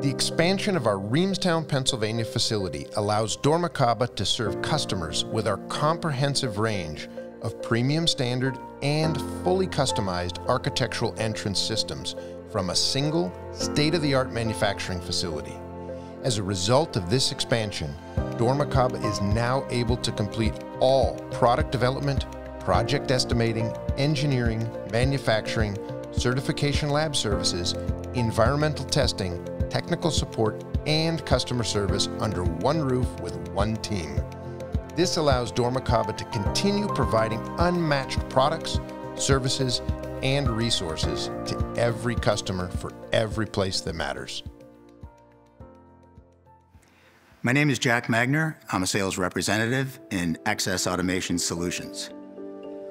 The expansion of our Reamstown, Pennsylvania facility allows dormakaba to serve customers with our comprehensive range of premium standard and fully customized architectural entrance systems from a single state-of-the-art manufacturing facility. As a result of this expansion, dormakaba is now able to complete all product development, project estimating, engineering, manufacturing, certification lab services, environmental testing, technical support, and customer service under one roof with one team. This allows dormakaba to continue providing unmatched products, services, and resources to every customer for every place that matters. My name is Jack Magner. I'm a sales representative in Access Automation Solutions.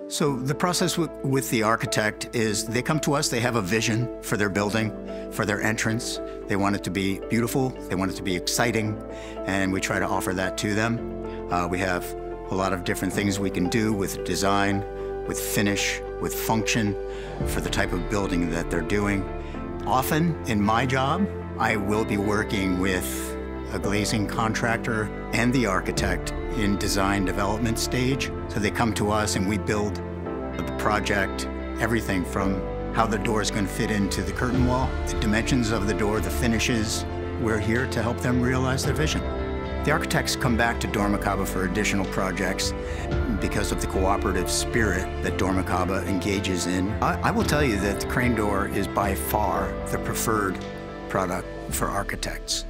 So the process with the architect is they come to us, they have a vision for their building, for their entrance. They want it to be beautiful, they want it to be exciting, and we try to offer that to them. We have a lot of different things we can do with design, with finish, with function, for the type of building that they're doing. Often in my job, I will be working with a glazing contractor and the architect in design development stage. So they come to us and we build the project, everything from how the door is going to fit into the curtain wall, the dimensions of the door, the finishes. We're here to help them realize their vision. The architects come back to dormakaba for additional projects because of the cooperative spirit that dormakaba engages in. I will tell you that the crane door is by far the preferred product for architects.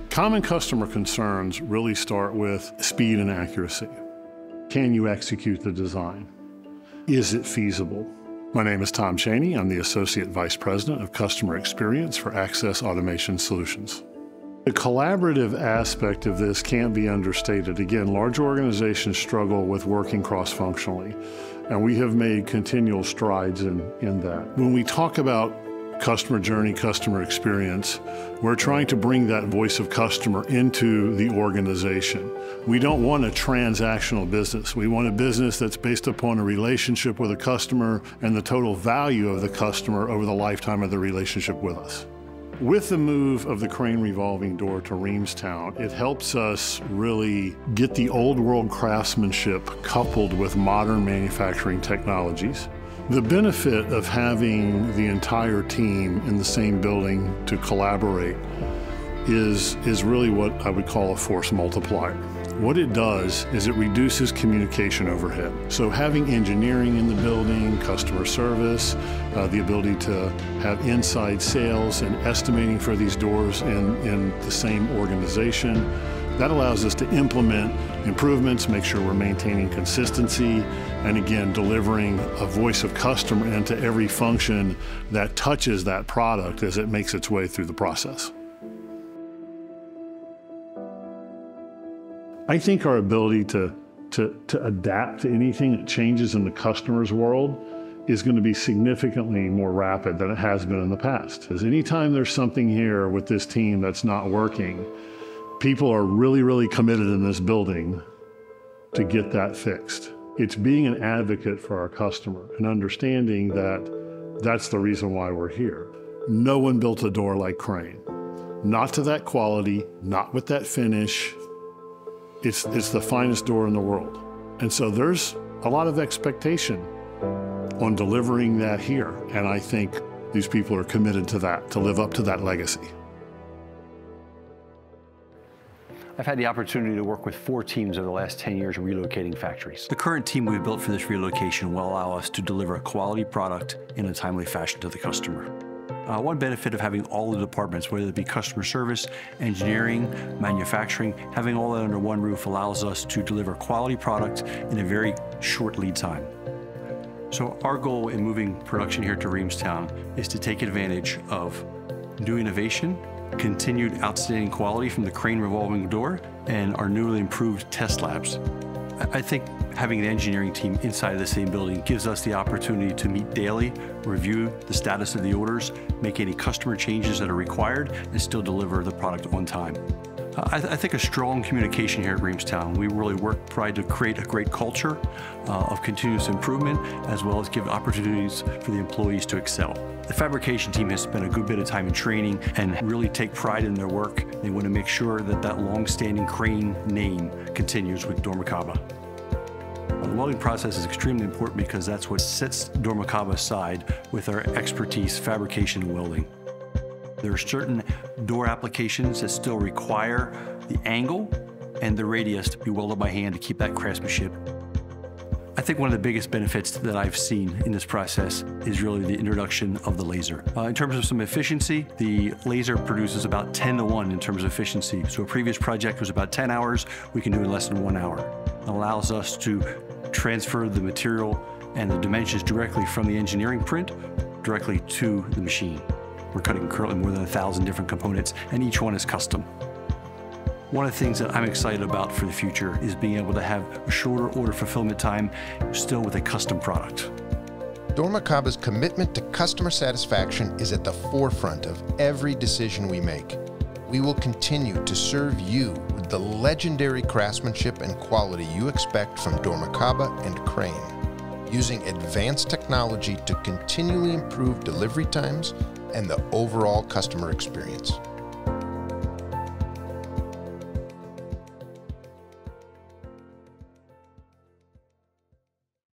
Common customer concerns really start with speed and accuracy. Can you execute the design? Is it feasible? My name is Tom Cheney. I'm the Associate Vice President of Customer Experience for Access Automation Solutions. The collaborative aspect of this can't be understated. Again, large organizations struggle with working cross-functionally, and we have made continual strides in that. When we talk about customer journey, customer experience, we're trying to bring that voice of customer into the organization. We don't want a transactional business. We want a business that's based upon a relationship with a customer and the total value of the customer over the lifetime of the relationship with us. With the move of the crane revolving door to Reamstown, it helps us really get the old world craftsmanship coupled with modern manufacturing technologies. The benefit of having the entire team in the same building to collaborate is really what I would call a force multiplier. What it does is it reduces communication overhead. So having engineering in the building, customer service, the ability to have inside sales and estimating for these doors in the same organization, that allows us to implement improvements, make sure we're maintaining consistency, and again, delivering a voice of customer into every function that touches that product as it makes its way through the process. I think our ability to adapt to anything that changes in the customer's world is going to be significantly more rapid than it has been in the past. Because anytime there's something here with this team that's not working, people are really committed in this building to get that fixed. It's being an advocate for our customer and understanding that that's the reason why we're here. No one built a door like Crane. Not to that quality, not with that finish. It's the finest door in the world. And so there's a lot of expectation on delivering that here. And I think these people are committed to that, to live up to that legacy. I've had the opportunity to work with 4 teams over the last 10 years relocating factories. The current team we've built for this relocation will allow us to deliver a quality product in a timely fashion to the customer. One benefit of having all the departments, whether it be customer service, engineering, manufacturing, having all that under one roof allows us to deliver quality product in a very short lead time. So our goal in moving production here to Reamstown is to take advantage of new innovation, continued outstanding quality from the crane revolving door, and our newly improved test labs. I think having an engineering team inside of the same building gives us the opportunity to meet daily, review the status of the orders, make any customer changes that are required, and still deliver the product on time. I think a strong communication here at Reamstown. We really try to create a great culture of continuous improvement, as well as give opportunities for the employees to excel. The fabrication team has spent a good bit of time in training and really take pride in their work. They want to make sure that that long-standing crane name continues with dormakaba. The welding process is extremely important because that's what sets dormakaba aside with our expertise, fabrication and welding. There are certain door applications that still require the angle and the radius to be welded by hand to keep that craftsmanship. I think one of the biggest benefits that I've seen in this process is really the introduction of the laser. In terms of some efficiency, the laser produces about 10-to-1 in terms of efficiency. So a previous project was about 10 hours, we can do it in less than 1 hour. It allows us to transfer the material and the dimensions directly from the engineering print directly to the machine. We're cutting currently more than 1,000 different components, and each one is custom. One of the things that I'm excited about for the future is being able to have a shorter order fulfillment time, still with a custom product. Dormakaba's commitment to customer satisfaction is at the forefront of every decision we make. We will continue to serve you with the legendary craftsmanship and quality you expect from dormakaba and crane, using advanced technology to continually improve delivery times and the overall customer experience.